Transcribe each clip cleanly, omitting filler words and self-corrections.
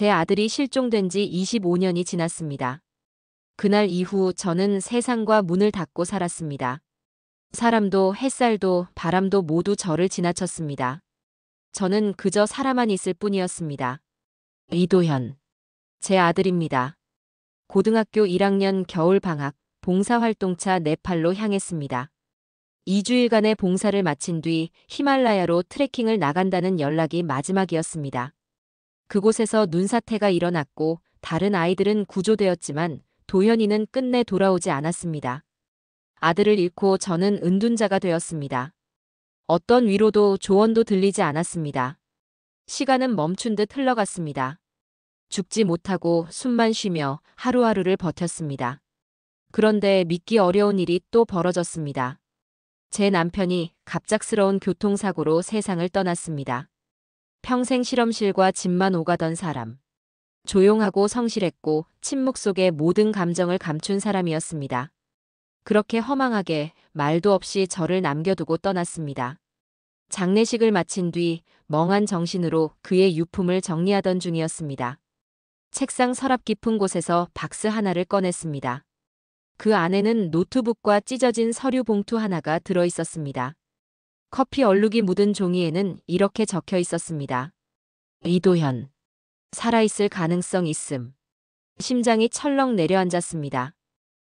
제 아들이 실종된 지 25년이 지났습니다. 그날 이후 저는 세상과 문을 닫고 살았습니다. 사람도 햇살도 바람도 모두 저를 지나쳤습니다. 저는 그저 살아만 있을 뿐이었습니다. 이도현. 제 아들입니다. 고등학교 1학년 겨울방학 봉사활동차 네팔로 향했습니다. 2주일간의 봉사를 마친 뒤 히말라야로 트레킹을 나간다는 연락이 마지막이었습니다. 그곳에서 눈사태가 일어났고 다른 아이들은 구조되었지만 도현이는 끝내 돌아오지 않았습니다. 아들을 잃고 저는 은둔자가 되었습니다. 어떤 위로도 조언도 들리지 않았습니다. 시간은 멈춘 듯 흘러갔습니다. 죽지 못하고 숨만 쉬며 하루하루를 버텼습니다. 그런데 믿기 어려운 일이 또 벌어졌습니다. 제 남편이 갑작스러운 교통사고로 세상을 떠났습니다. 평생 실험실과 집만 오가던 사람. 조용하고 성실했고 침묵 속에 모든 감정을 감춘 사람이었습니다. 그렇게 허망하게 말도 없이 저를 남겨두고 떠났습니다. 장례식을 마친 뒤 멍한 정신으로 그의 유품을 정리하던 중이었습니다. 책상 서랍 깊은 곳에서 박스 하나를 꺼냈습니다. 그 안에는 노트북과 찢어진 서류 봉투 하나가 들어 있었습니다. 커피 얼룩이 묻은 종이에는 이렇게 적혀 있었습니다. 이도현. 살아있을 가능성 있음. 심장이 철렁 내려앉았습니다.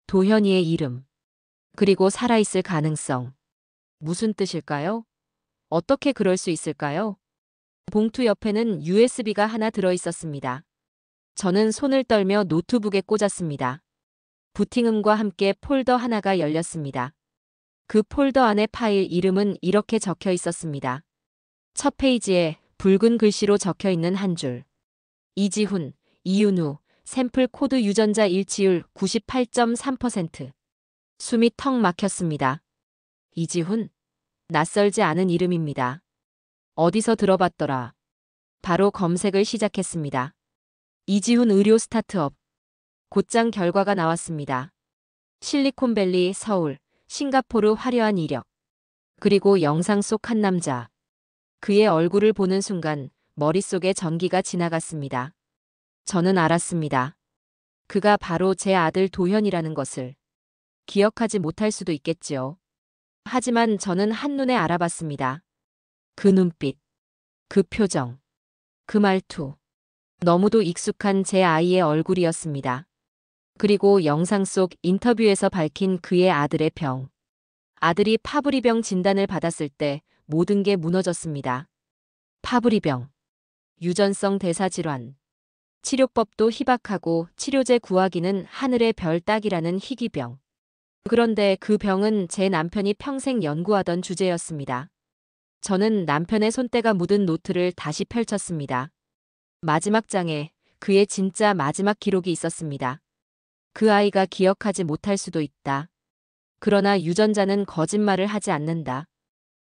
도현이의 이름. 그리고 살아있을 가능성. 무슨 뜻일까요? 어떻게 그럴 수 있을까요? 봉투 옆에는 USB가 하나 들어 있었습니다. 저는 손을 떨며 노트북에 꽂았습니다. 부팅음과 함께 폴더 하나가 열렸습니다. 그 폴더 안에 파일 이름은 이렇게 적혀 있었습니다. 첫 페이지에 붉은 글씨로 적혀 있는 한 줄. 이지훈, 이윤우, 샘플 코드 유전자 일치율 98.3%. 숨이 턱 막혔습니다. 이지훈? 낯설지 않은 이름입니다. 어디서 들어봤더라. 바로 검색을 시작했습니다. 이지훈 의료 스타트업. 곧장 결과가 나왔습니다. 실리콘밸리, 서울, 싱가포르 화려한 이력. 그리고 영상 속 한 남자. 그의 얼굴을 보는 순간 머릿속에 전기가 지나갔습니다. 저는 알았습니다. 그가 바로 제 아들 도현이라는 것을. 기억하지 못할 수도 있겠지요. 하지만 저는 한눈에 알아봤습니다. 그 눈빛, 그 표정, 그 말투. 너무도 익숙한 제 아이의 얼굴이었습니다. 그리고 영상 속 인터뷰에서 밝힌 그의 아들의 병. 아들이 파브리병 진단을 받았을 때 모든 게 무너졌습니다. 파브리병. 유전성 대사질환. 치료법도 희박하고 치료제 구하기는 하늘의 별 따기라는 희귀병. 그런데 그 병은 제 남편이 평생 연구하던 주제였습니다. 저는 남편의 손때가 묻은 노트를 다시 펼쳤습니다. 마지막 장에 그의 진짜 마지막 기록이 있었습니다. 그 아이가 기억하지 못할 수도 있다. 그러나 유전자는 거짓말을 하지 않는다.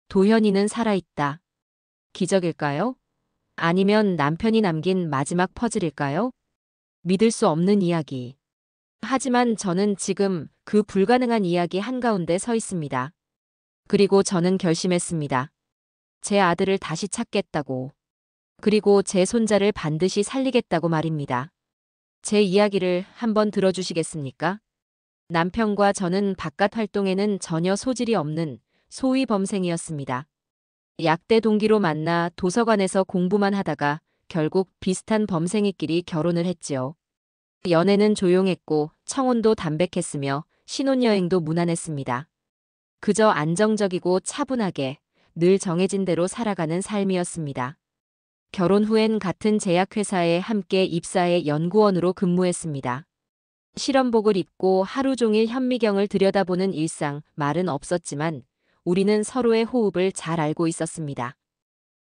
도현이는 살아있다. 기적일까요? 아니면 남편이 남긴 마지막 퍼즐일까요? 믿을 수 없는 이야기. 하지만 저는 지금 그 불가능한 이야기 한가운데 서 있습니다. 그리고 저는 결심했습니다. 제 아들을 다시 찾겠다고. 그리고 제 손자를 반드시 살리겠다고 말입니다. 제 이야기를 한번 들어주시겠습니까? 남편과 저는 바깥 활동에는 전혀 소질이 없는 소위 범생이었습니다. 약대 동기로 만나 도서관에서 공부만 하다가 결국 비슷한 범생이끼리 결혼을 했지요. 연애는 조용했고 청혼도 담백했으며 신혼여행도 무난했습니다. 그저 안정적이고 차분하게 늘 정해진 대로 살아가는 삶이었습니다. 결혼 후엔 같은 제약회사에 함께 입사해 연구원으로 근무했습니다. 실험복을 입고 하루 종일 현미경을 들여다보는 일상, 말은 없었지만 우리는 서로의 호흡을 잘 알고 있었습니다.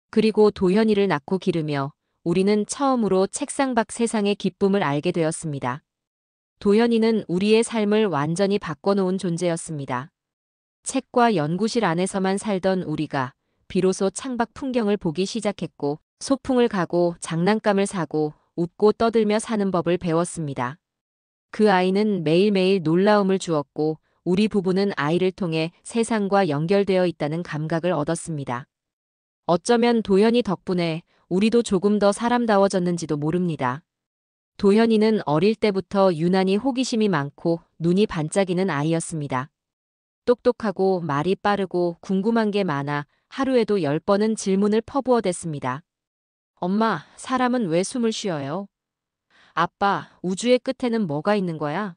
그리고 도현이를 낳고 기르며 우리는 처음으로 책상 밖 세상의 기쁨을 알게 되었습니다. 도현이는 우리의 삶을 완전히 바꿔놓은 존재였습니다. 책과 연구실 안에서만 살던 우리가 비로소 창밖 풍경을 보기 시작했고 소풍을 가고 장난감을 사고 웃고 떠들며 사는 법을 배웠습니다. 그 아이는 매일매일 놀라움을 주었고 우리 부부는 아이를 통해 세상과 연결되어 있다는 감각을 얻었습니다. 어쩌면 도현이 덕분에 우리도 조금 더 사람다워졌는지도 모릅니다. 도현이는 어릴 때부터 유난히 호기심이 많고 눈이 반짝이는 아이였습니다. 똑똑하고 말이 빠르고 궁금한 게 많아 하루에도 10번은 질문을 퍼부어댔습니다. 엄마, 사람은 왜 숨을 쉬어요? 아빠, 우주의 끝에는 뭐가 있는 거야?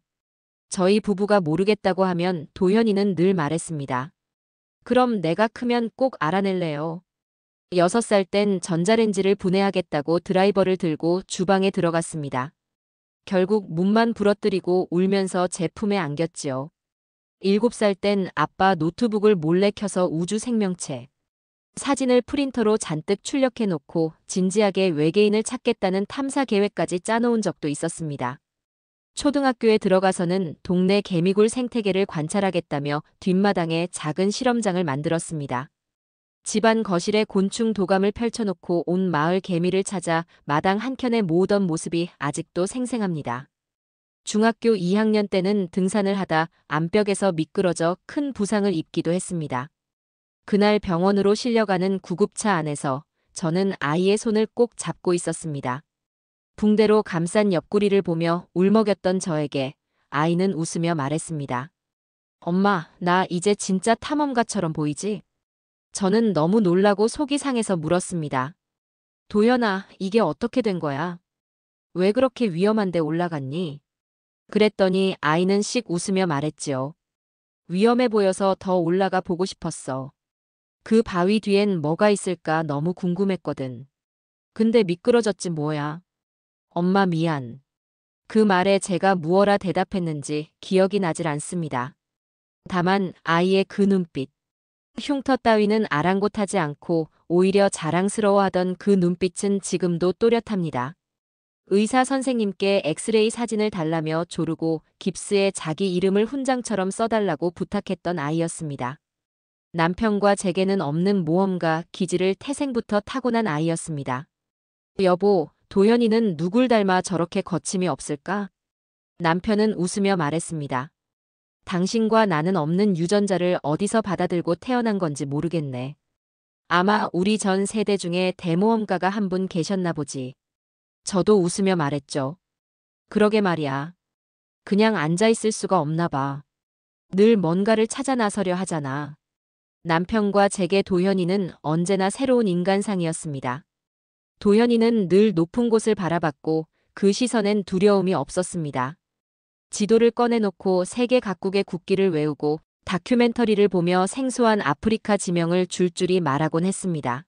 저희 부부가 모르겠다고 하면 도현이는 늘 말했습니다. 그럼 내가 크면 꼭 알아낼래요. 6살 땐 전자레인지를 분해하겠다고 드라이버를 들고 주방에 들어갔습니다. 결국 문만 부러뜨리고 울면서 제 품에 안겼지요. 7살 땐 아빠 노트북을 몰래 켜서 우주 생명체 사진을 프린터로 잔뜩 출력해 놓고 진지하게 외계인을 찾겠다는 탐사 계획까지 짜놓은 적도 있었습니다. 초등학교에 들어가서는 동네 개미굴 생태계를 관찰하겠다며 뒷마당에 작은 실험장을 만들었습니다. 집안 거실에 곤충 도감을 펼쳐놓고 온 마을 개미를 찾아 마당 한켠에 모으던 모습이 아직도 생생합니다. 중학교 2학년 때는 등산을 하다 암벽에서 미끄러져 큰 부상을 입기도 했습니다. 그날 병원으로 실려가는 구급차 안에서 저는 아이의 손을 꼭 잡고 있었습니다. 붕대로 감싼 옆구리를 보며 울먹였던 저에게 아이는 웃으며 말했습니다. 엄마, 나 이제 진짜 탐험가처럼 보이지? 저는 너무 놀라고 속이 상해서 물었습니다. 도연아, 이게 어떻게 된 거야? 왜 그렇게 위험한 데 올라갔니? 그랬더니 아이는 씩 웃으며 말했지요. 위험해 보여서 더 올라가 보고 싶었어. 그 바위 뒤엔 뭐가 있을까 너무 궁금했거든. 근데 미끄러졌지 뭐야. 엄마 미안. 그 말에 제가 무어라 대답했는지 기억이 나질 않습니다. 다만 아이의 그 눈빛. 흉터 따위는 아랑곳하지 않고 오히려 자랑스러워하던 그 눈빛은 지금도 또렷합니다. 의사 선생님께 엑스레이 사진을 달라며 조르고 깁스에 자기 이름을 훈장처럼 써달라고 부탁했던 아이였습니다. 남편과 제게는 없는 모험가 기질을 태생부터 타고난 아이였습니다. 여보, 도현이는 누굴 닮아 저렇게 거침이 없을까? 남편은 웃으며 말했습니다. 당신과 나는 없는 유전자를 어디서 받아들고 태어난 건지 모르겠네. 아마 우리 전 세대 중에 대모험가가 한 분 계셨나 보지. 저도 웃으며 말했죠. 그러게 말이야. 그냥 앉아있을 수가 없나 봐. 늘 뭔가를 찾아 나서려 하잖아. 남편과 제게 도현이는 언제나 새로운 인간상이었습니다. 도현이는 늘 높은 곳을 바라봤고 그 시선엔 두려움이 없었습니다. 지도를 꺼내놓고 세계 각국의 국기를 외우고 다큐멘터리를 보며 생소한 아프리카 지명을 줄줄이 말하곤 했습니다.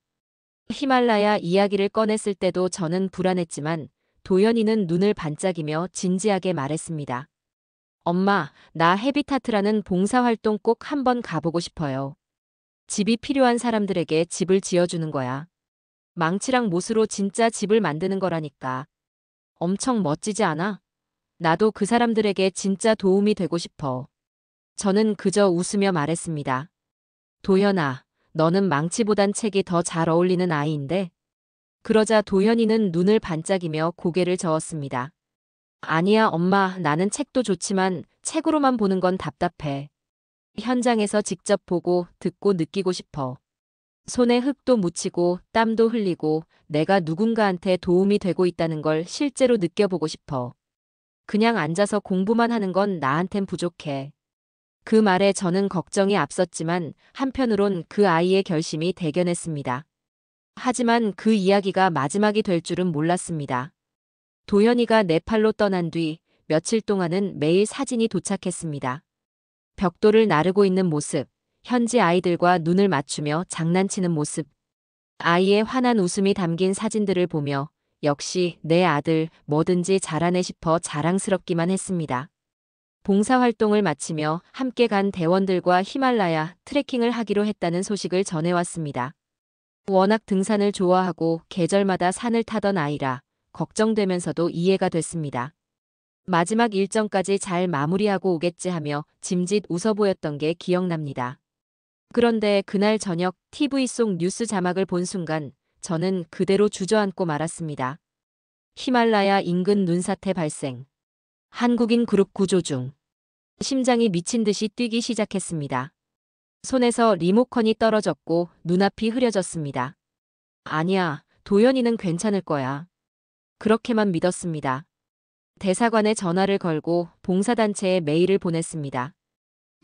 히말라야 이야기를 꺼냈을 때도 저는 불안했지만 도연이는 눈을 반짝이며 진지하게 말했습니다. 엄마, 나 헤비타트라는 봉사활동 꼭 한번 가보고 싶어요. 집이 필요한 사람들에게 집을 지어주는 거야. 망치랑 못으로 진짜 집을 만드는 거라니까. 엄청 멋지지 않아? 나도 그 사람들에게 진짜 도움이 되고 싶어. 저는 그저 웃으며 말했습니다. 도현아, 너는 망치보단 책이 더 잘 어울리는 아이인데? 그러자 도현이는 눈을 반짝이며 고개를 저었습니다. 아니야, 엄마, 나는 책도 좋지만 책으로만 보는 건 답답해. 현장에서 직접 보고 듣고 느끼고 싶어. 손에 흙도 묻히고 땀도 흘리고 내가 누군가한테 도움이 되고 있다는 걸 실제로 느껴보고 싶어. 그냥 앉아서 공부만 하는 건 나한텐 부족해. 그 말에 저는 걱정이 앞섰지만 한편으론 그 아이의 결심이 대견했습니다. 하지만 그 이야기가 마지막이 될 줄은 몰랐습니다. 도현이가 네팔로 떠난 뒤 며칠 동안은 매일 사진이 도착했습니다. 벽돌을 나르고 있는 모습, 현지 아이들과 눈을 맞추며 장난치는 모습, 아이의 환한 웃음이 담긴 사진들을 보며 역시 내 아들 뭐든지 잘하네 싶어 자랑스럽기만 했습니다. 봉사활동을 마치며 함께 간 대원들과 히말라야 트레킹을 하기로 했다는 소식을 전해왔습니다. 워낙 등산을 좋아하고 계절마다 산을 타던 아이라 걱정되면서도 이해가 됐습니다. 마지막 일정까지 잘 마무리하고 오겠지 하며 짐짓 웃어 보였던 게 기억납니다. 그런데 그날 저녁 TV 속 뉴스 자막을 본 순간 저는 그대로 주저앉고 말았습니다. 히말라야 인근 눈사태 발생. 한국인 그룹 구조 중. 심장이 미친 듯이 뛰기 시작했습니다. 손에서 리모컨이 떨어졌고 눈앞이 흐려졌습니다. 아니야, 도현이는 괜찮을 거야. 그렇게만 믿었습니다. 대사관에 전화를 걸고 봉사단체에 메일을 보냈습니다.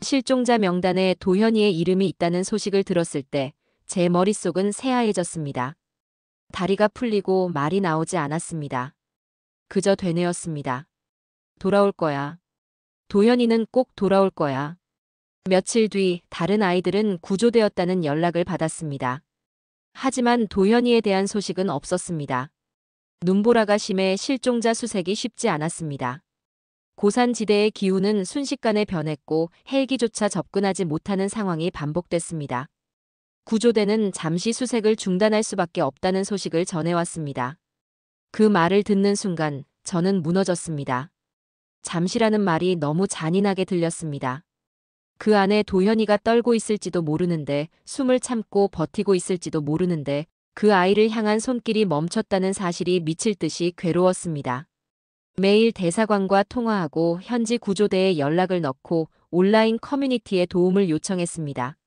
실종자 명단에 도현이의 이름이 있다는 소식을 들었을 때 제 머릿속은 새하얘졌습니다. 다리가 풀리고 말이 나오지 않았습니다. 그저 되뇌었습니다. 돌아올 거야. 도현이는 꼭 돌아올 거야. 며칠 뒤 다른 아이들은 구조되었다는 연락을 받았습니다. 하지만 도현이에 대한 소식은 없었습니다. 눈보라가 심해 실종자 수색이 쉽지 않았습니다. 고산지대의 기후는 순식간에 변했고 헬기조차 접근하지 못하는 상황이 반복됐습니다. 구조대는 잠시 수색을 중단할 수밖에 없다는 소식을 전해왔습니다. 그 말을 듣는 순간 저는 무너졌습니다. 잠시라는 말이 너무 잔인하게 들렸습니다. 그 안에 도현이가 떨고 있을지도 모르는데, 숨을 참고 버티고 있을지도 모르는데 그 아이를 향한 손길이 멈췄다는 사실이 미칠 듯이 괴로웠습니다. 매일 대사관과 통화하고 현지 구조대에 연락을 넣고 온라인 커뮤니티에 도움을 요청했습니다.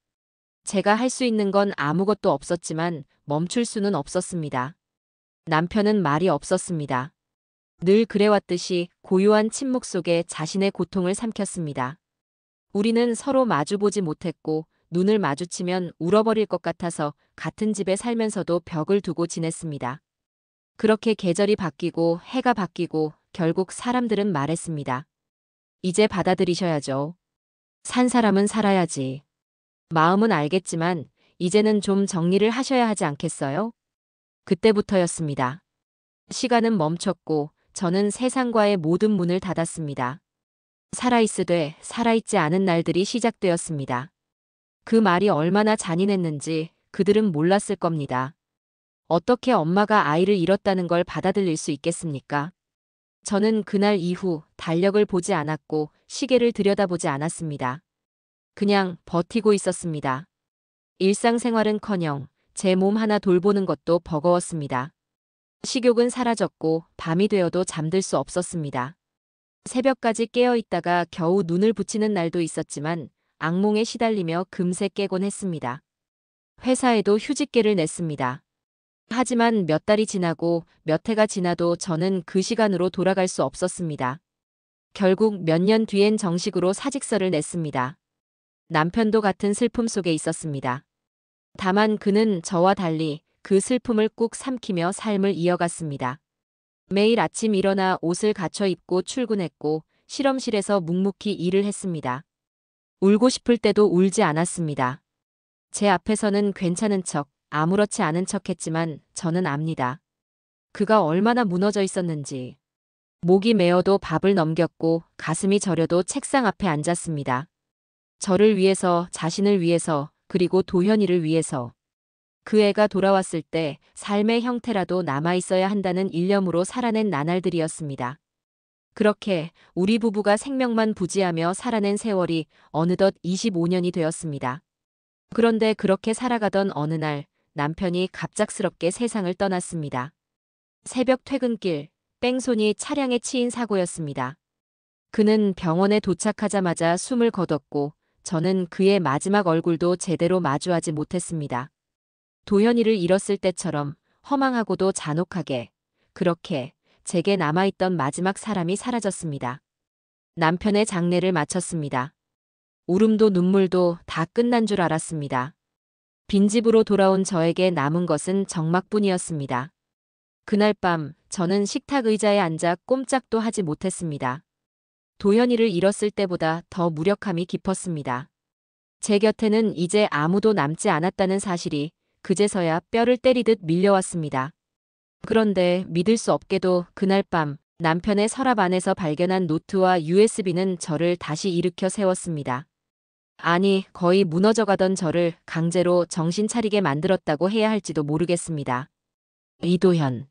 제가 할 수 있는 건 아무것도 없었지만 멈출 수는 없었습니다. 남편은 말이 없었습니다. 늘 그래왔듯이 고요한 침묵 속에 자신의 고통을 삼켰습니다. 우리는 서로 마주보지 못했고 눈을 마주치면 울어버릴 것 같아서 같은 집에 살면서도 벽을 두고 지냈습니다. 그렇게 계절이 바뀌고 해가 바뀌고 결국 사람들은 말했습니다. 이제 받아들이셔야죠. 산 사람은 살아야지. 마음은 알겠지만 이제는 좀 정리를 하셔야 하지 않겠어요? 그때부터였습니다. 시간은 멈췄고 저는 세상과의 모든 문을 닫았습니다. 살아있으되 살아있지 않은 날들이 시작되었습니다. 그 말이 얼마나 잔인했는지 그들은 몰랐을 겁니다. 어떻게 엄마가 아이를 잃었다는 걸 받아들일 수 있겠습니까? 저는 그날 이후 달력을 보지 않았고 시계를 들여다보지 않았습니다. 그냥 버티고 있었습니다. 일상생활은커녕 제 몸 하나 돌보는 것도 버거웠습니다. 식욕은 사라졌고 밤이 되어도 잠들 수 없었습니다. 새벽까지 깨어 있다가 겨우 눈을 붙이는 날도 있었지만 악몽에 시달리며 금세 깨곤 했습니다. 회사에도 휴직계를 냈습니다. 하지만 몇 달이 지나고 몇 해가 지나도 저는 그 시간으로 돌아갈 수 없었습니다. 결국 몇 년 뒤엔 정식으로 사직서를 냈습니다. 남편도 같은 슬픔 속에 있었습니다. 다만 그는 저와 달리 그 슬픔을 꾹 삼키며 삶을 이어갔습니다. 매일 아침 일어나 옷을 갖춰 입고 출근했고 실험실에서 묵묵히 일을 했습니다. 울고 싶을 때도 울지 않았습니다. 제 앞에서는 괜찮은 척, 아무렇지 않은 척 했지만 저는 압니다. 그가 얼마나 무너져 있었는지. 목이 메어도 밥을 넘겼고 가슴이 저려도 책상 앞에 앉았습니다. 저를 위해서, 자신을 위해서, 그리고 도현이를 위해서. 그 애가 돌아왔을 때 삶의 형태라도 남아있어야 한다는 일념으로 살아낸 나날들이었습니다. 그렇게 우리 부부가 생명만 부지하며 살아낸 세월이 어느덧 25년이 되었습니다. 그런데 그렇게 살아가던 어느 날 남편이 갑작스럽게 세상을 떠났습니다. 새벽 퇴근길, 뺑소니 차량에 치인 사고였습니다. 그는 병원에 도착하자마자 숨을 거뒀고 저는 그의 마지막 얼굴도 제대로 마주하지 못했습니다. 도현이를 잃었을 때처럼 허망하고도 잔혹하게, 그렇게 제게 남아있던 마지막 사람이 사라졌습니다. 남편의 장례를 마쳤습니다. 울음도 눈물도 다 끝난 줄 알았습니다. 빈집으로 돌아온 저에게 남은 것은 적막뿐이었습니다. 그날 밤 저는 식탁 의자에 앉아 꼼짝도 하지 못했습니다. 도현이를 잃었을 때보다 더 무력함이 깊었습니다. 제 곁에는 이제 아무도 남지 않았다는 사실이 그제서야 뼈를 때리듯 밀려왔습니다. 그런데 믿을 수 없게도 그날 밤 남편의 서랍 안에서 발견한 노트와 USB는 저를 다시 일으켜 세웠습니다. 아니, 거의 무너져가던 저를 강제로 정신 차리게 만들었다고 해야 할지도 모르겠습니다. 이도현.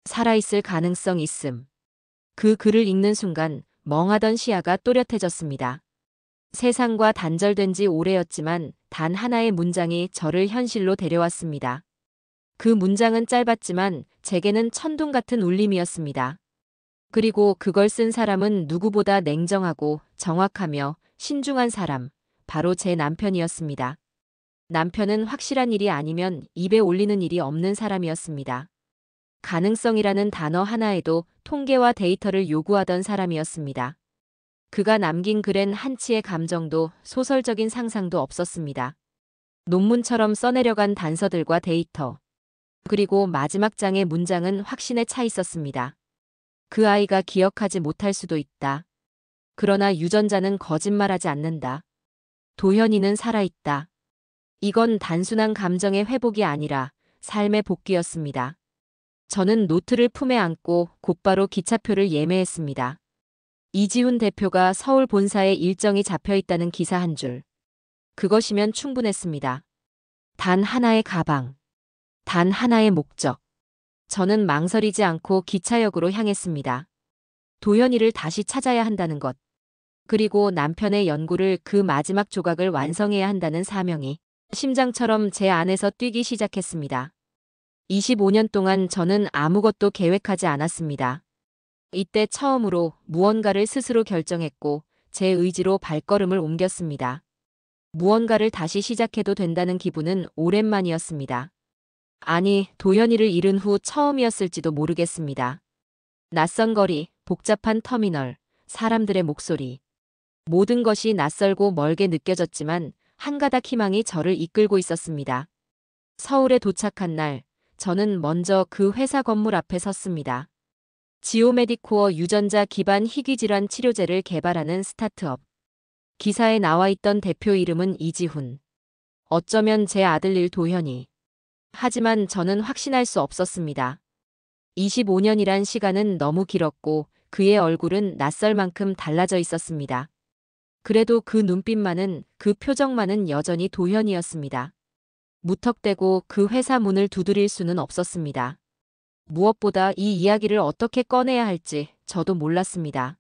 살아있을 가능성 있음. 그 글을 읽는 순간 멍하던 시야가 또렷해졌습니다. 세상과 단절된 지 오래였지만 단 하나의 문장이 저를 현실로 데려왔습니다. 그 문장은 짧았지만 제게는 천둥 같은 울림이었습니다. 그리고 그걸 쓴 사람은 누구보다 냉정하고 정확하며 신중한 사람, 바로 제 남편이었습니다. 남편은 확실한 일이 아니면 입에 올리는 일이 없는 사람이었습니다. 가능성이라는 단어 하나에도 통계와 데이터를 요구하던 사람이었습니다. 그가 남긴 글엔 한치의 감정도 소설적인 상상도 없었습니다. 논문처럼 써내려간 단서들과 데이터. 그리고 마지막 장의 문장은 확신에 차 있었습니다. 그 아이가 기억하지 못할 수도 있다. 그러나 유전자는 거짓말하지 않는다. 도현이는 살아있다. 이건 단순한 감정의 회복이 아니라 삶의 복귀였습니다. 저는 노트를 품에 안고 곧바로 기차표를 예매했습니다. 이지훈 대표가 서울 본사에 일정이 잡혀 있다는 기사 한 줄. 그것이면 충분했습니다. 단 하나의 가방. 단 하나의 목적. 저는 망설이지 않고 기차역으로 향했습니다. 도현이를 다시 찾아야 한다는 것. 그리고 남편의 연구를 그 마지막 조각을 완성해야 한다는 사명이 심장처럼 제 안에서 뛰기 시작했습니다. 25년 동안 저는 아무것도 계획하지 않았습니다. 이때 처음으로 무언가를 스스로 결정했고 제 의지로 발걸음을 옮겼습니다. 무언가를 다시 시작해도 된다는 기분은 오랜만이었습니다. 아니, 도현이를 잃은 후 처음이었을지도 모르겠습니다. 낯선 거리, 복잡한 터미널, 사람들의 목소리. 모든 것이 낯설고 멀게 느껴졌지만 한 가닥 희망이 저를 이끌고 있었습니다. 서울에 도착한 날, 저는 먼저 그 회사 건물 앞에 섰습니다. 지오메디코어 유전자 기반 희귀질환 치료제를 개발하는 스타트업. 기사에 나와 있던 대표 이름은 이지훈. 어쩌면 제 아들 일 도현이. 하지만 저는 확신할 수 없었습니다. 25년이란 시간은 너무 길었고 그의 얼굴은 낯설 만큼 달라져 있었습니다. 그래도 그 눈빛만은, 그 표정만은 여전히 도현이었습니다. 무턱대고 그 회사 문을 두드릴 수는 없었습니다. 무엇보다 이 이야기를 어떻게 꺼내야 할지 저도 몰랐습니다.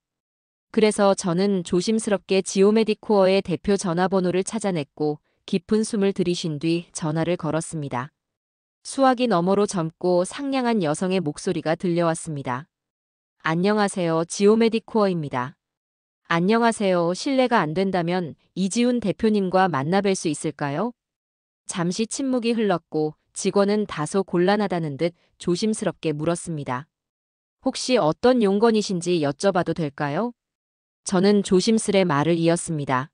그래서 저는 조심스럽게 지오메디코어의 대표 전화번호를 찾아냈고 깊은 숨을 들이쉰 뒤 전화를 걸었습니다. 수화기 너머로 젊고 상냥한 여성의 목소리가 들려왔습니다. 안녕하세요, 지오메디코어입니다. 안녕하세요. 실례가 안 된다면 이지훈 대표님과 만나뵐 수 있을까요? 잠시 침묵이 흘렀고 직원은 다소 곤란하다는 듯 조심스럽게 물었습니다. 혹시 어떤 용건이신지 여쭤봐도 될까요? 저는 조심스레 말을 이었습니다.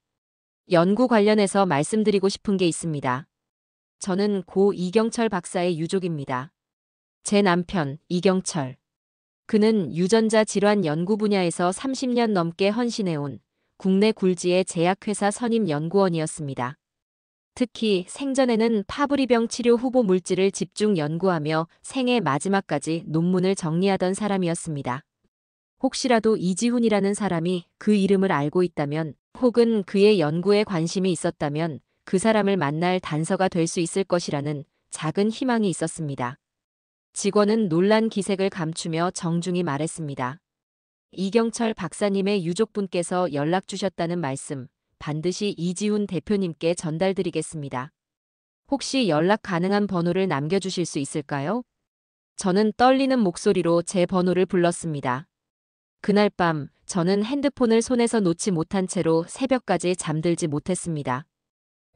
연구 관련해서 말씀드리고 싶은 게 있습니다. 저는 고 이경철 박사의 유족입니다. 제 남편, 이경철. 그는 유전자 질환 연구 분야에서 30년 넘게 헌신해온 국내 굴지의 제약회사 선임 연구원이었습니다. 특히 생전에는 파브리병 치료 후보 물질을 집중 연구하며 생애 마지막까지 논문을 정리하던 사람이었습니다. 혹시라도 이지훈이라는 사람이 그 이름을 알고 있다면 혹은 그의 연구에 관심이 있었다면 그 사람을 만날 단서가 될 수 있을 것이라는 작은 희망이 있었습니다. 직원은 놀란 기색을 감추며 정중히 말했습니다. 이경철 박사님의 유족분께서 연락 주셨다는 말씀 반드시 이지훈 대표님께 전달드리겠습니다. 혹시 연락 가능한 번호를 남겨주실 수 있을까요? 저는 떨리는 목소리로 제 번호를 불렀습니다. 그날 밤 저는 핸드폰을 손에서 놓지 못한 채로 새벽까지 잠들지 못했습니다.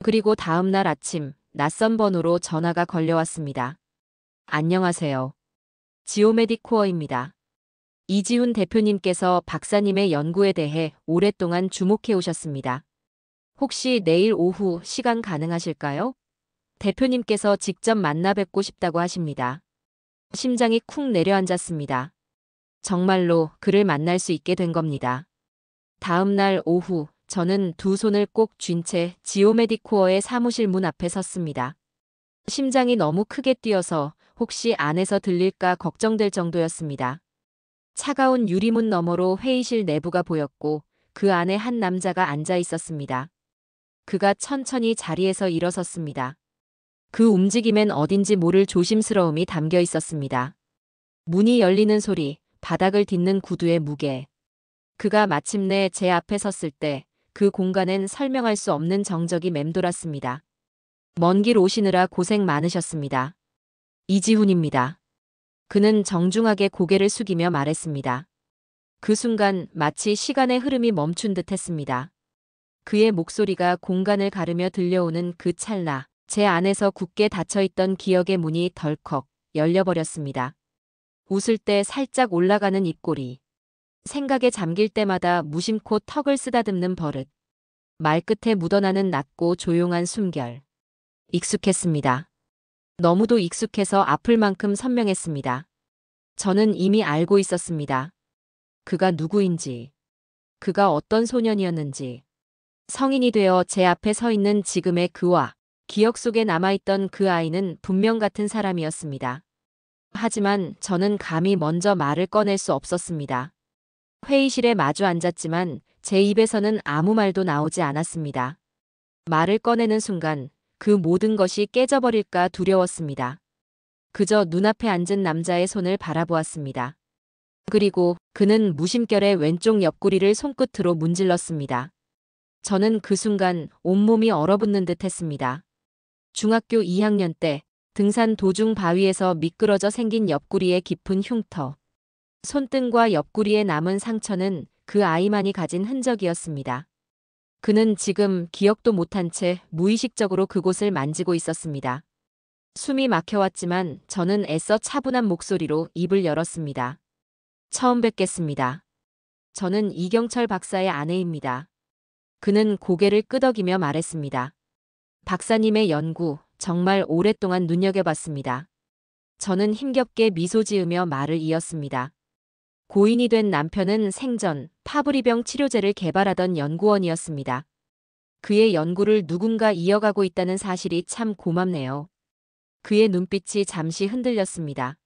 그리고 다음 날 아침 낯선 번호로 전화가 걸려왔습니다. 안녕하세요. 지오메디코어입니다. 이지훈 대표님께서 박사님의 연구에 대해 오랫동안 주목해 오셨습니다. 혹시 내일 오후 시간 가능하실까요? 대표님께서 직접 만나 뵙고 싶다고 하십니다. 심장이 쿵 내려앉았습니다. 정말로 그를 만날 수 있게 된 겁니다. 다음 날 오후 저는 두 손을 꼭 쥔 채 지오메디코어의 사무실 문 앞에 섰습니다. 심장이 너무 크게 뛰어서 혹시 안에서 들릴까 걱정될 정도였습니다. 차가운 유리문 너머로 회의실 내부가 보였고 그 안에 한 남자가 앉아 있었습니다. 그가 천천히 자리에서 일어섰습니다. 그 움직임엔 어딘지 모를 조심스러움이 담겨 있었습니다. 문이 열리는 소리, 바닥을 딛는 구두의 무게. 그가 마침내 제 앞에 섰을 때 그 공간엔 설명할 수 없는 정적이 맴돌았습니다. 먼 길 오시느라 고생 많으셨습니다. 이지훈입니다. 그는 정중하게 고개를 숙이며 말했습니다. 그 순간 마치 시간의 흐름이 멈춘 듯 했습니다. 그의 목소리가 공간을 가르며 들려오는 그 찰나, 제 안에서 굳게 닫혀있던 기억의 문이 덜컥 열려버렸습니다. 웃을 때 살짝 올라가는 입꼬리. 생각에 잠길 때마다 무심코 턱을 쓰다듬는 버릇. 말끝에 묻어나는 낮고 조용한 숨결. 익숙했습니다. 너무도 익숙해서 아플 만큼 선명했습니다. 저는 이미 알고 있었습니다. 그가 누구인지, 그가 어떤 소년이었는지. 성인이 되어 제 앞에 서 있는 지금의 그와 기억 속에 남아있던 그 아이는 분명 같은 사람이었습니다. 하지만 저는 감히 먼저 말을 꺼낼 수 없었습니다. 회의실에 마주 앉았지만 제 입에서는 아무 말도 나오지 않았습니다. 말을 꺼내는 순간 그 모든 것이 깨져버릴까 두려웠습니다. 그저 눈앞에 앉은 남자의 손을 바라보았습니다. 그리고 그는 무심결에 왼쪽 옆구리를 손끝으로 문질렀습니다. 저는 그 순간 온몸이 얼어붙는 듯 했습니다. 중학교 2학년 때 등산 도중 바위에서 미끄러져 생긴 옆구리의 깊은 흉터. 손등과 옆구리에 남은 상처는 그 아이만이 가진 흔적이었습니다. 그는 지금 기억도 못한 채 무의식적으로 그곳을 만지고 있었습니다. 숨이 막혀왔지만 저는 애써 차분한 목소리로 입을 열었습니다. 처음 뵙겠습니다. 저는 이경철 박사의 아내입니다. 그는 고개를 끄덕이며 말했습니다. 박사님의 연구 정말 오랫동안 눈여겨봤습니다. 저는 힘겹게 미소 지으며 말을 이었습니다. 고인이 된 남편은 생전 파브리병 치료제를 개발하던 연구원이었습니다. 그의 연구를 누군가 이어가고 있다는 사실이 참 고맙네요. 그의 눈빛이 잠시 흔들렸습니다.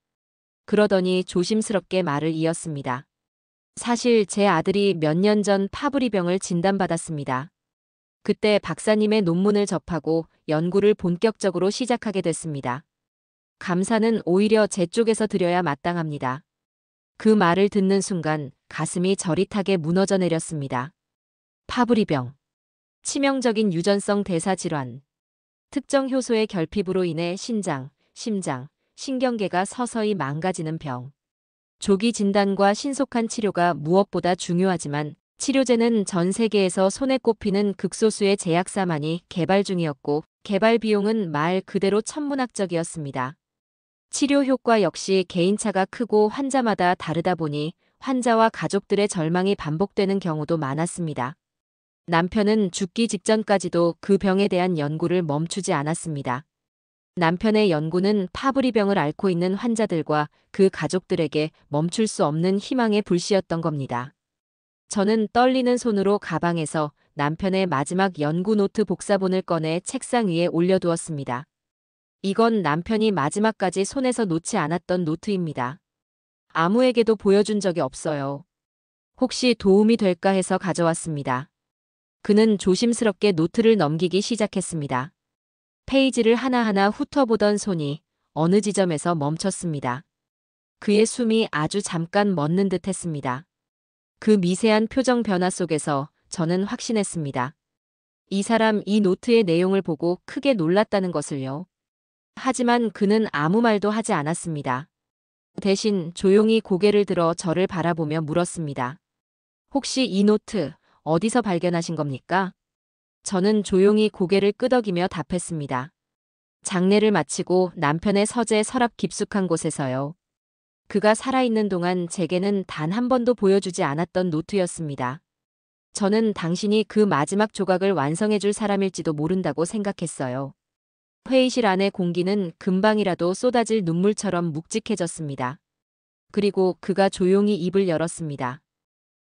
그러더니 조심스럽게 말을 이었습니다. 사실 제 아들이 몇 년 전 파브리병을 진단받았습니다. 그때 박사님의 논문을 접하고 연구를 본격적으로 시작하게 됐습니다. 감사는 오히려 제 쪽에서 드려야 마땅합니다. 그 말을 듣는 순간 가슴이 저릿하게 무너져 내렸습니다. 파브리병. 치명적인 유전성 대사질환. 특정 효소의 결핍으로 인해 신장, 심장, 신경계가 서서히 망가지는 병. 조기 진단과 신속한 치료가 무엇보다 중요하지만 치료제는 전 세계에서 손에 꼽히는 극소수의 제약사만이 개발 중이었고 개발 비용은 말 그대로 천문학적이었습니다. 치료 효과 역시 개인차가 크고 환자마다 다르다 보니 환자와 가족들의 절망이 반복되는 경우도 많았습니다. 남편은 죽기 직전까지도 그 병에 대한 연구를 멈추지 않았습니다. 남편의 연구는 파브리병을 앓고 있는 환자들과 그 가족들에게 멈출 수 없는 희망의 불씨였던 겁니다. 저는 떨리는 손으로 가방에서 남편의 마지막 연구 노트 복사본을 꺼내 책상 위에 올려두었습니다. 이건 남편이 마지막까지 손에서 놓지 않았던 노트입니다. 아무에게도 보여준 적이 없어요. 혹시 도움이 될까 해서 가져왔습니다. 그는 조심스럽게 노트를 넘기기 시작했습니다. 페이지를 하나하나 훑어보던 손이 어느 지점에서 멈췄습니다. 그의 숨이 아주 잠깐 멎는 듯 했습니다. 그 미세한 표정 변화 속에서 저는 확신했습니다. 이 사람 이 노트의 내용을 보고 크게 놀랐다는 것을요. 하지만 그는 아무 말도 하지 않았습니다. 대신 조용히 고개를 들어 저를 바라보며 물었습니다. 혹시 이 노트 어디서 발견하신 겁니까? 저는 조용히 고개를 끄덕이며 답했습니다. 장례를 마치고 남편의 서재 서랍 깊숙한 곳에서요. 그가 살아있는 동안 제게는 단 한 번도 보여주지 않았던 노트였습니다. 저는 당신이 그 마지막 조각을 완성해줄 사람일지도 모른다고 생각했어요. 회의실 안의 공기는 금방이라도 쏟아질 눈물처럼 묵직해졌습니다. 그리고 그가 조용히 입을 열었습니다.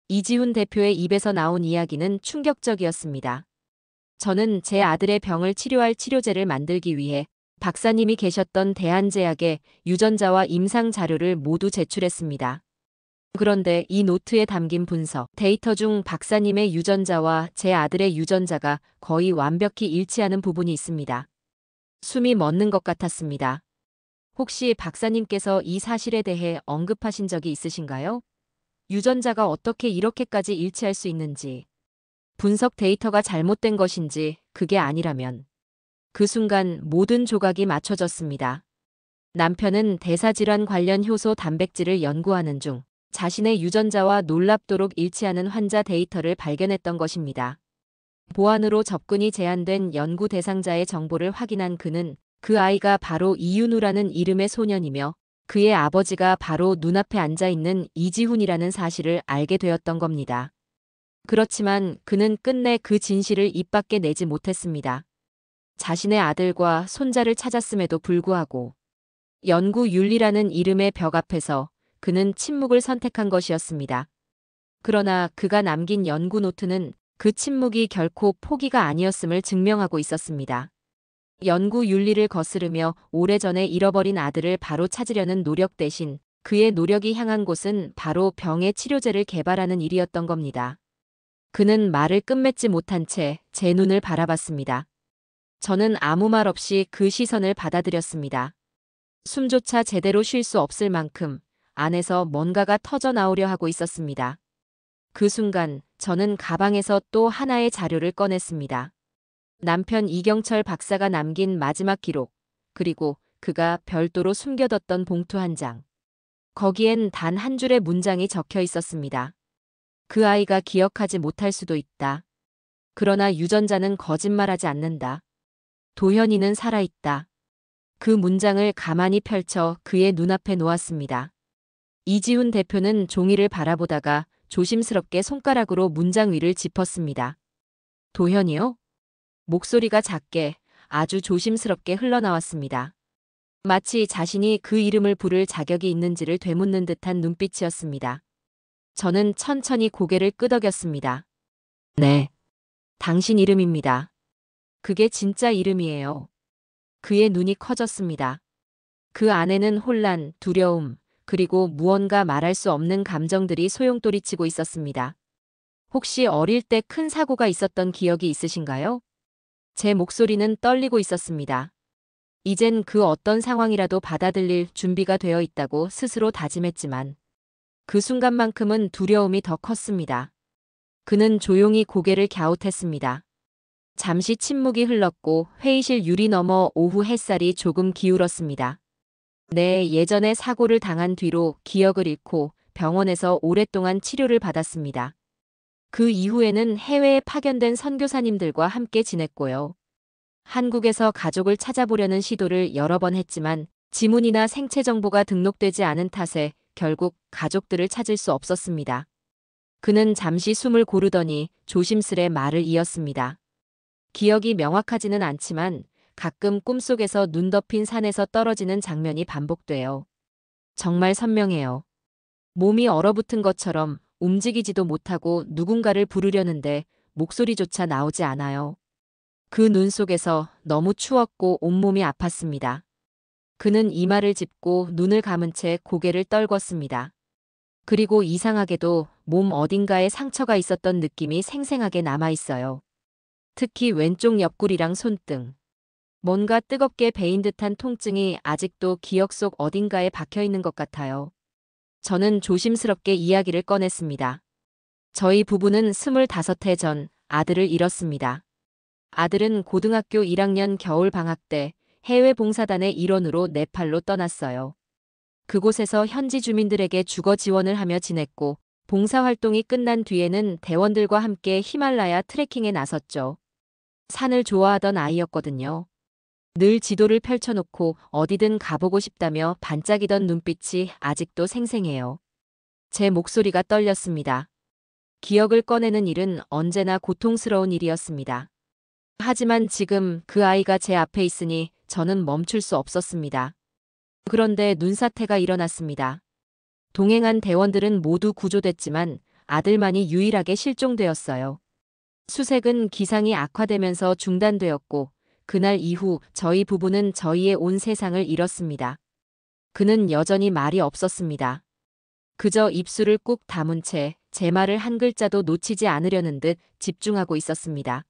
이지훈 대표의 입에서 나온 이야기는 충격적이었습니다. 저는 제 아들의 병을 치료할 치료제를 만들기 위해 박사님이 계셨던 대한제약에 유전자와 임상 자료를 모두 제출했습니다. 그런데 이 노트에 담긴 분석 데이터 중 박사님의 유전자와 제 아들의 유전자가 거의 완벽히 일치하는 부분이 있습니다. 숨이 멎는 것 같았습니다. 혹시 박사님께서 이 사실에 대해 언급하신 적이 있으신가요? 유전자가 어떻게 이렇게까지 일치할 수 있는지, 분석 데이터가 잘못된 것인지 그게 아니라면. 그 순간 모든 조각이 맞춰졌습니다. 남편은 대사질환 관련 효소 단백질을 연구하는 중 자신의 유전자와 놀랍도록 일치하는 환자 데이터를 발견했던 것입니다. 보안으로 접근이 제한된 연구 대상자의 정보를 확인한 그는 그 아이가 바로 이윤우라는 이름의 소년이며 그의 아버지가 바로 눈앞에 앉아 있는 이지훈이라는 사실을 알게 되었던 겁니다. 그렇지만 그는 끝내 그 진실을 입 밖에 내지 못했습니다. 자신의 아들과 손자를 찾았음에도 불구하고 연구윤리라는 이름의 벽 앞에서 그는 침묵을 선택한 것이었습니다. 그러나 그가 남긴 연구 노트는 그 침묵이 결코 포기가 아니었음을 증명하고 있었습니다. 연구윤리를 거스르며 오래전에 잃어버린 아들을 바로 찾으려는 노력 대신 그의 노력이 향한 곳은 바로 병의 치료제를 개발하는 일이었던 겁니다. 그는 말을 끝맺지 못한 채 제 눈을 바라봤습니다. 저는 아무 말 없이 그 시선을 받아들였습니다. 숨조차 제대로 쉴 수 없을 만큼 안에서 뭔가가 터져 나오려 하고 있었습니다. 그 순간 저는 가방에서 또 하나의 자료를 꺼냈습니다. 남편 이경철 박사가 남긴 마지막 기록, 그리고 그가 별도로 숨겨뒀던 봉투 한 장. 거기엔 단 한 줄의 문장이 적혀 있었습니다. 그 아이가 기억하지 못할 수도 있다. 그러나 유전자는 거짓말하지 않는다. 도현이는 살아있다. 그 문장을 가만히 펼쳐 그의 눈앞에 놓았습니다. 이지훈 대표는 종이를 바라보다가 조심스럽게 손가락으로 문장 위를 짚었습니다. 도현이요? 목소리가 작게 아주 조심스럽게 흘러나왔습니다. 마치 자신이 그 이름을 부를 자격이 있는지를 되묻는 듯한 눈빛이었습니다. 저는 천천히 고개를 끄덕였습니다. 네. 당신 이름입니다. 그게 진짜 이름이에요. 그의 눈이 커졌습니다. 그 안에는 혼란, 두려움, 그리고 무언가 말할 수 없는 감정들이 소용돌이치고 있었습니다. 혹시 어릴 때 큰 사고가 있었던 기억이 있으신가요? 제 목소리는 떨리고 있었습니다. 이젠 그 어떤 상황이라도 받아들일 준비가 되어 있다고 스스로 다짐했지만 그 순간만큼은 두려움이 더 컸습니다. 그는 조용히 고개를 갸웃했습니다. 잠시 침묵이 흘렀고 회의실 유리 너머 오후 햇살이 조금 기울었습니다. 네, 예전에 사고를 당한 뒤로 기억을 잃고 병원에서 오랫동안 치료를 받았습니다. 그 이후에는 해외에 파견된 선교사님들과 함께 지냈고요. 한국에서 가족을 찾아보려는 시도를 여러 번 했지만 지문이나 생체 정보가 등록되지 않은 탓에 결국 가족들을 찾을 수 없었습니다. 그는 잠시 숨을 고르더니 조심스레 말을 이었습니다. 기억이 명확하지는 않지만 가끔 꿈속에서 눈 덮인 산에서 떨어지는 장면이 반복돼요. 정말 선명해요. 몸이 얼어붙은 것처럼 움직이지도 못하고 누군가를 부르려는데 목소리조차 나오지 않아요. 그 눈 속에서 너무 추웠고 온몸이 아팠습니다. 그는 이마를 짚고 눈을 감은 채 고개를 떨궜습니다. 그리고 이상하게도 몸 어딘가에 상처가 있었던 느낌이 생생하게 남아있어요. 특히 왼쪽 옆구리랑 손등. 뭔가 뜨겁게 베인 듯한 통증이 아직도 기억 속 어딘가에 박혀있는 것 같아요. 저는 조심스럽게 이야기를 꺼냈습니다. 저희 부부는 25해 전 아들을 잃었습니다. 아들은 고등학교 1학년 겨울 방학 때 해외 봉사단의 일원으로 네팔로 떠났어요. 그곳에서 현지 주민들에게 주거 지원을 하며 지냈고 봉사활동이 끝난 뒤에는 대원들과 함께 히말라야 트레킹에 나섰죠. 산을 좋아하던 아이였거든요. 늘 지도를 펼쳐놓고 어디든 가보고 싶다며 반짝이던 눈빛이 아직도 생생해요. 제 목소리가 떨렸습니다. 기억을 꺼내는 일은 언제나 고통스러운 일이었습니다. 하지만 지금 그 아이가 제 앞에 있으니 저는 멈출 수 없었습니다. 그런데 눈사태가 일어났습니다. 동행한 대원들은 모두 구조됐지만 아들만이 유일하게 실종되었어요. 수색은 기상이 악화되면서 중단되었고 그날 이후 저희 부부는 저희의 온 세상을 잃었습니다. 그는 여전히 말이 없었습니다. 그저 입술을 꾹 다문 채 제 말을 한 글자도 놓치지 않으려는 듯 집중하고 있었습니다.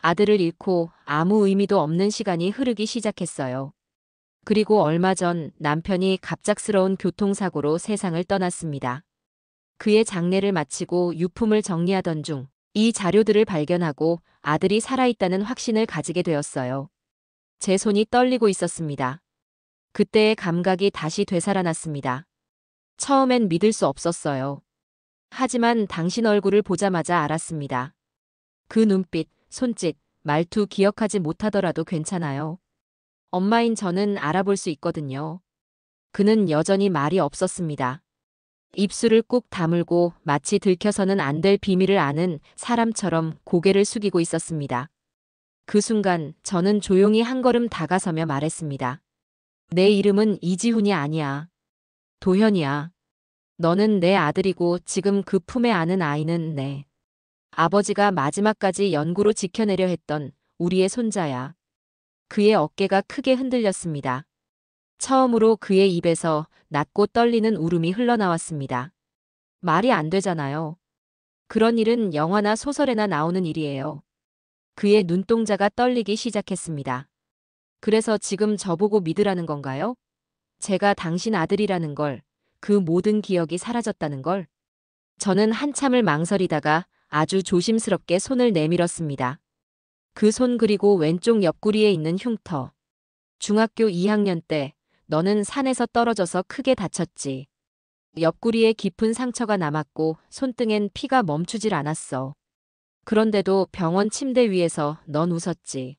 아들을 잃고 아무 의미도 없는 시간이 흐르기 시작했어요. 그리고 얼마 전 남편이 갑작스러운 교통사고로 세상을 떠났습니다. 그의 장례를 마치고 유품을 정리하던 중 이 자료들을 발견하고 아들이 살아있다는 확신을 가지게 되었어요. 제 손이 떨리고 있었습니다. 그때의 감각이 다시 되살아났습니다. 처음엔 믿을 수 없었어요. 하지만 당신 얼굴을 보자마자 알았습니다. 그 눈빛, 손짓, 말투 기억하지 못하더라도 괜찮아요. 엄마인 저는 알아볼 수 있거든요. 그는 여전히 말이 없었습니다. 입술을 꾹 다물고 마치 들켜서는 안 될 비밀을 아는 사람처럼 고개를 숙이고 있었습니다. 그 순간 저는 조용히 한 걸음 다가서며 말했습니다. 내 이름은 이지훈이 아니야. 도현이야. 너는 내 아들이고 지금 그 품에 안은 아이는 내 아버지가 마지막까지 연구로 지켜내려 했던 우리의 손자야. 그의 어깨가 크게 흔들렸습니다. 처음으로 그의 입에서 낮고 떨리는 울음이 흘러나왔습니다. 말이 안 되잖아요. 그런 일은 영화나 소설에나 나오는 일이에요. 그의 눈동자가 떨리기 시작했습니다. 그래서 지금 저보고 믿으라는 건가요? 제가 당신 아들이라는 걸, 그 모든 기억이 사라졌다는 걸. 저는 한참을 망설이다가 아주 조심스럽게 손을 내밀었습니다. 그 손 그리고 왼쪽 옆구리에 있는 흉터. 중학교 2학년 때 너는 산에서 떨어져서 크게 다쳤지. 옆구리에 깊은 상처가 남았고 손등엔 피가 멈추질 않았어. 그런데도 병원 침대 위에서 넌 웃었지.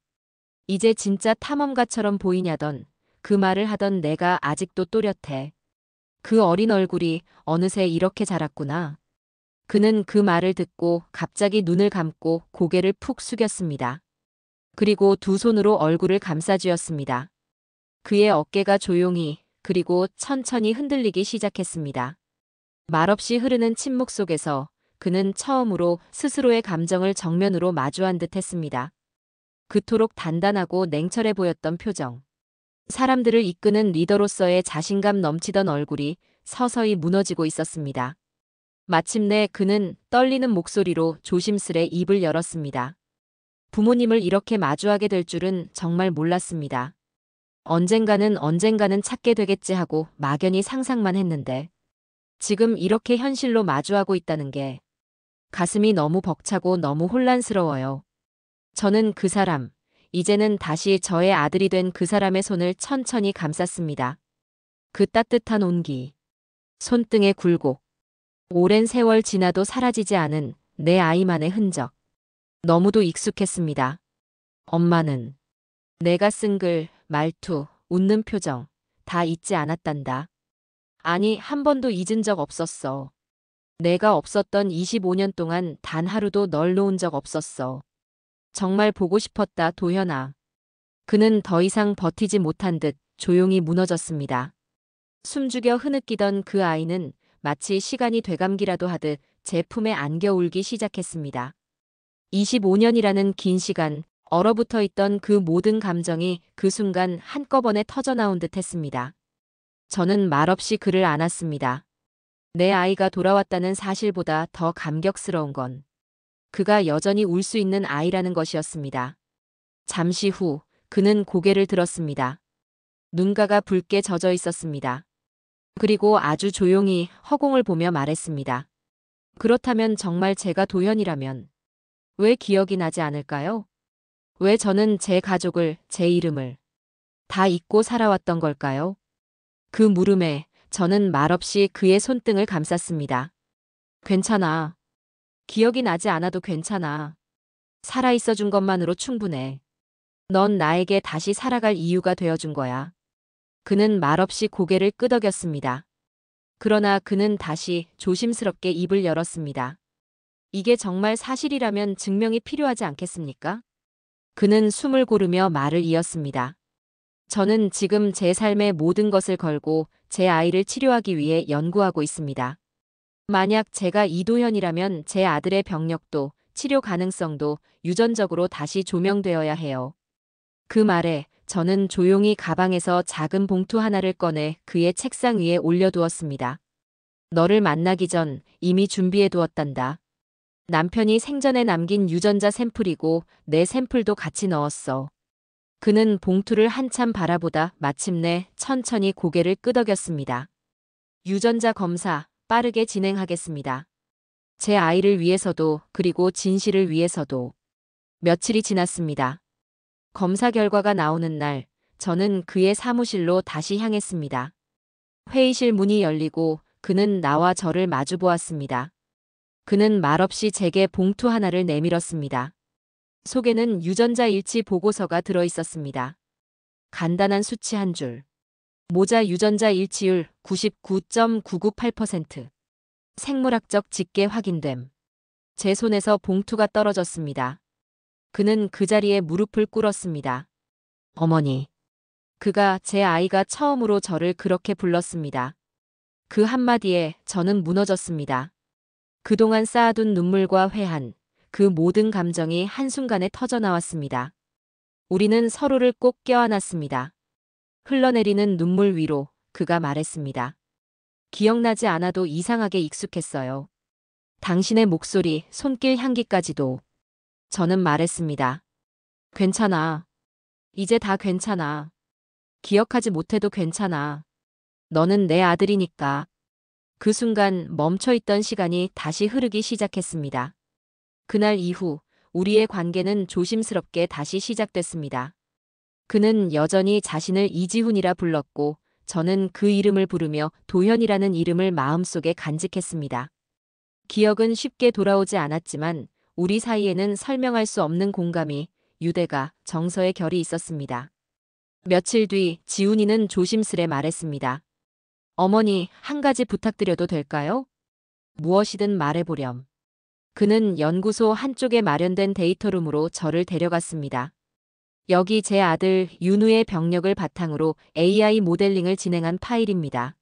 이제 진짜 탐험가처럼 보이냐던 그 말을 하던 내가 아직도 또렷해. 그 어린 얼굴이 어느새 이렇게 자랐구나. 그는 그 말을 듣고 갑자기 눈을 감고 고개를 푹 숙였습니다. 그리고 두 손으로 얼굴을 감싸쥐었습니다. 그의 어깨가 조용히 그리고 천천히 흔들리기 시작했습니다. 말없이 흐르는 침묵 속에서 그는 처음으로 스스로의 감정을 정면으로 마주한 듯 했습니다. 그토록 단단하고 냉철해 보였던 표정. 사람들을 이끄는 리더로서의 자신감 넘치던 얼굴이 서서히 무너지고 있었습니다. 마침내 그는 떨리는 목소리로 조심스레 입을 열었습니다. 부모님을 이렇게 마주하게 될 줄은 정말 몰랐습니다. 언젠가는 찾게 되겠지 하고 막연히 상상만 했는데 지금 이렇게 현실로 마주하고 있다는 게 가슴이 너무 벅차고 너무 혼란스러워요. 저는 그 사람, 이제는 다시 저의 아들이 된 그 사람의 손을 천천히 감쌌습니다. 그 따뜻한 온기, 손등의 굴곡, 오랜 세월 지나도 사라지지 않은 내 아이만의 흔적. 너무도 익숙했습니다. 엄마는 내가 쓴 글, 말투, 웃는 표정 다 잊지 않았단다. 아니, 한 번도 잊은 적 없었어. 내가 없었던 25년 동안 단 하루도 널 놓은 적 없었어. 정말 보고 싶었다, 도현아. 그는 더 이상 버티지 못한 듯 조용히 무너졌습니다. 숨죽여 흐느끼던 그 아이는 마치 시간이 되감기라도 하듯 제 품에 안겨 울기 시작했습니다. 25년이라는 긴 시간, 얼어붙어 있던 그 모든 감정이 그 순간 한꺼번에 터져나온 듯 했습니다. 저는 말없이 그를 안았습니다. 내 아이가 돌아왔다는 사실보다 더 감격스러운 건 그가 여전히 울 수 있는 아이라는 것이었습니다. 잠시 후 그는 고개를 들었습니다. 눈가가 붉게 젖어 있었습니다. 그리고 아주 조용히 허공을 보며 말했습니다. 그렇다면 정말 제가 도현이라면 왜 기억이 나지 않을까요? 왜 저는 제 가족을, 제 이름을 다 잊고 살아왔던 걸까요? 그 물음에 저는 말없이 그의 손등을 감쌌습니다. 괜찮아. 기억이 나지 않아도 괜찮아. 살아있어 준 것만으로 충분해. 넌 나에게 다시 살아갈 이유가 되어준 거야. 그는 말없이 고개를 끄덕였습니다. 그러나 그는 다시 조심스럽게 입을 열었습니다. 이게 정말 사실이라면 증명이 필요하지 않겠습니까? 그는 숨을 고르며 말을 이었습니다. 저는 지금 제 삶의 모든 것을 걸고 제 아이를 치료하기 위해 연구하고 있습니다. 만약 제가 이도현이라면 제 아들의 병력도 치료 가능성도 유전적으로 다시 조명되어야 해요. 그 말에 저는 조용히 가방에서 작은 봉투 하나를 꺼내 그의 책상 위에 올려두었습니다. 너를 만나기 전 이미 준비해 두었단다. 남편이 생전에 남긴 유전자 샘플이고 내 샘플도 같이 넣었어. 그는 봉투를 한참 바라보다 마침내 천천히 고개를 끄덕였습니다. 유전자 검사 빠르게 진행하겠습니다. 제 아이를 위해서도 그리고 진실을 위해서도. 며칠이 지났습니다. 검사 결과가 나오는 날 저는 그의 사무실로 다시 향했습니다. 회의실 문이 열리고 그는 나와 저를 마주보았습니다. 그는 말없이 제게 봉투 하나를 내밀었습니다. 속에는 유전자 일치 보고서가 들어 있었습니다. 간단한 수치 한 줄. 모자 유전자 일치율 99.998%. 생물학적 직계 확인됨. 제 손에서 봉투가 떨어졌습니다. 그는 그 자리에 무릎을 꿇었습니다. 어머니. 그가 제 아이가 처음으로 저를 그렇게 불렀습니다. 그 한마디에 저는 무너졌습니다. 그동안 쌓아둔 눈물과 회한, 그 모든 감정이 한순간에 터져나왔습니다. 우리는 서로를 꼭 껴안았습니다. 흘러내리는 눈물 위로 그가 말했습니다. 기억나지 않아도 이상하게 익숙했어요. 당신의 목소리, 손길 향기까지도. 저는 말했습니다. 괜찮아. 이제 다 괜찮아. 기억하지 못해도 괜찮아. 너는 내 아들이니까. 그 순간 멈춰있던 시간이 다시 흐르기 시작했습니다. 그날 이후 우리의 관계는 조심스럽게 다시 시작됐습니다. 그는 여전히 자신을 이지훈이라 불렀고 저는 그 이름을 부르며 도현이라는 이름을 마음속에 간직했습니다. 기억은 쉽게 돌아오지 않았지만 우리 사이에는 설명할 수 없는 공감이, 유대가, 정서의 결이 있었습니다. 며칠 뒤 지훈이는 조심스레 말했습니다. 어머니, 한 가지 부탁드려도 될까요? 무엇이든 말해보렴. 그는 연구소 한쪽에 마련된 데이터룸으로 저를 데려갔습니다. 여기 제 아들 윤우의 병력을 바탕으로 AI 모델링을 진행한 파일입니다.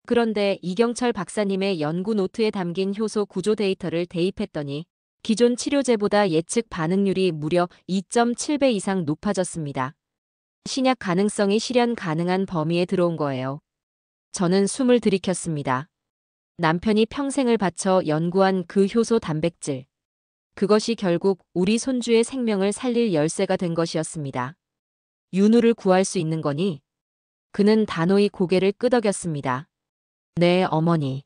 그런데 이경철 박사님의 연구 노트에 담긴 효소 구조 데이터를 대입했더니 기존 치료제보다 예측 반응률이 무려 2.7배 이상 높아졌습니다. 신약 가능성이 실현 가능한 범위에 들어온 거예요. 저는 숨을 들이켰습니다. 남편이 평생을 바쳐 연구한 그 효소 단백질. 그것이 결국 우리 손주의 생명을 살릴 열쇠가 된 것이었습니다. 윤우를 구할 수 있는 거니? 그는 단호히 고개를 끄덕였습니다. 네, 어머니.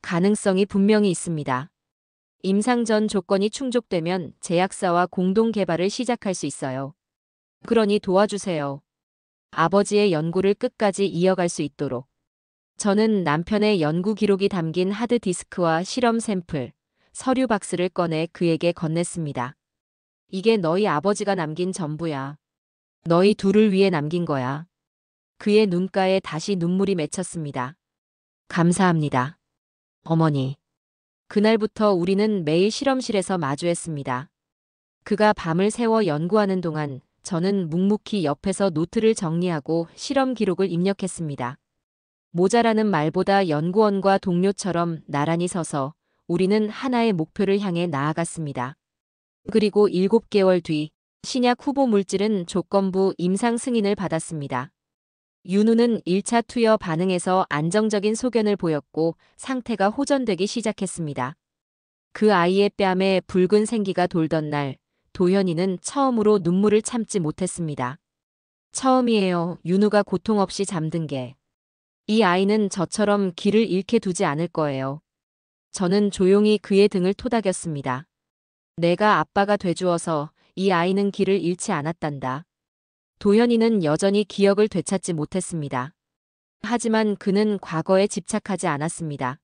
가능성이 분명히 있습니다. 임상 전 조건이 충족되면 제약사와 공동 개발을 시작할 수 있어요. 그러니 도와주세요. 아버지의 연구를 끝까지 이어갈 수 있도록. 저는 남편의 연구 기록이 담긴 하드디스크와 실험 샘플, 서류 박스를 꺼내 그에게 건넸습니다. 이게 너희 아버지가 남긴 전부야. 너희 둘을 위해 남긴 거야. 그의 눈가에 다시 눈물이 맺혔습니다. 감사합니다. 어머니. 그날부터 우리는 매일 실험실에서 마주했습니다. 그가 밤을 새워 연구하는 동안 저는 묵묵히 옆에서 노트를 정리하고 실험 기록을 입력했습니다. 모자라는 말보다 연구원과 동료처럼 나란히 서서 우리는 하나의 목표를 향해 나아갔습니다. 그리고 7개월 뒤 신약 후보 물질은 조건부 임상 승인을 받았습니다. 윤우는 1차 투여 반응에서 안정적인 소견을 보였고 상태가 호전되기 시작했습니다. 그 아이의 뺨에 붉은 생기가 돌던 날 도현이는 처음으로 눈물을 참지 못했습니다. 처음이에요. 윤우가 고통 없이 잠든 게. 이 아이는 저처럼 길을 잃게 두지 않을 거예요. 저는 조용히 그의 등을 토닥였습니다. 내가 아빠가 돼주어서 이 아이는 길을 잃지 않았단다. 도현이는 여전히 기억을 되찾지 못했습니다. 하지만 그는 과거에 집착하지 않았습니다.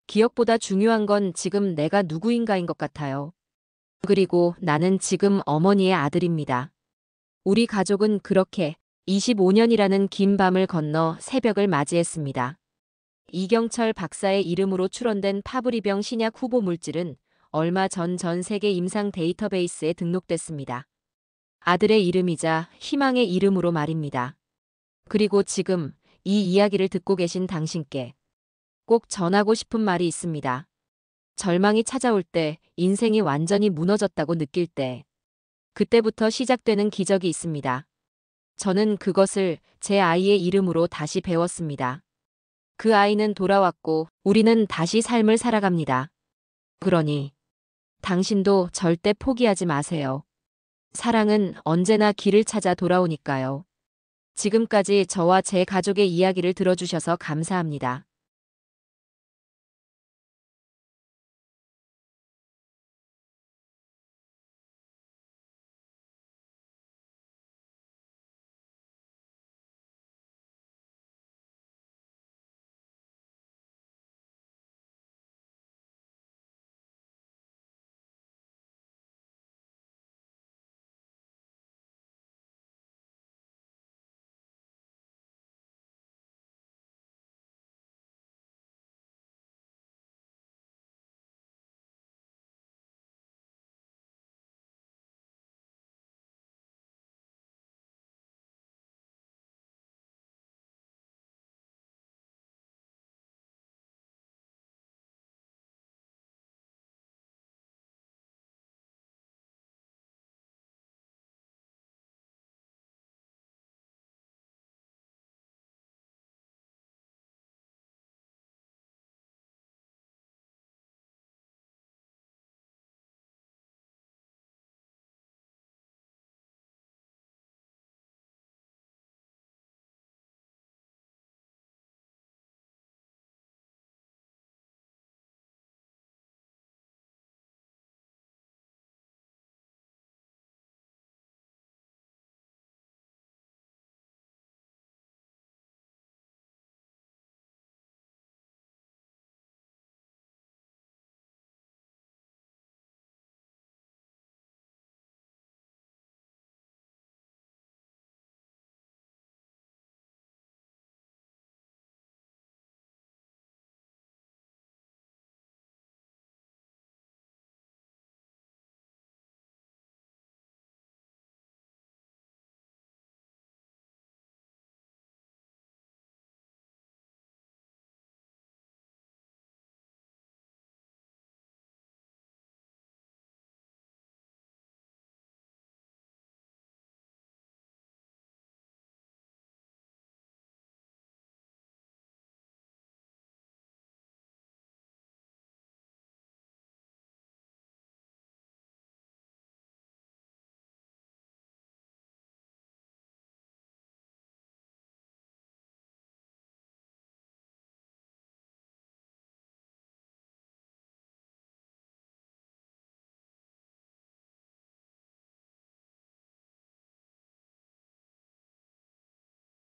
기억보다 중요한 건 지금 내가 누구인가인 것 같아요. 그리고 나는 지금 어머니의 아들입니다. 우리 가족은 그렇게 25년이라는 긴 밤을 건너 새벽을 맞이했습니다. 이경철 박사의 이름으로 출원된 파브리병 신약 후보 물질은 얼마 전 세계 임상 데이터베이스에 등록됐습니다. 아들의 이름이자 희망의 이름으로 말입니다. 그리고 지금 이 이야기를 듣고 계신 당신께 꼭 전하고 싶은 말이 있습니다. 절망이 찾아올 때, 인생이 완전히 무너졌다고 느낄 때, 그때부터 시작되는 기적이 있습니다. 저는 그것을 제 아이의 이름으로 다시 배웠습니다. 그 아이는 돌아왔고 우리는 다시 삶을 살아갑니다. 그러니 당신도 절대 포기하지 마세요. 사랑은 언제나 길을 찾아 돌아오니까요. 지금까지 저와 제 가족의 이야기를 들어주셔서 감사합니다.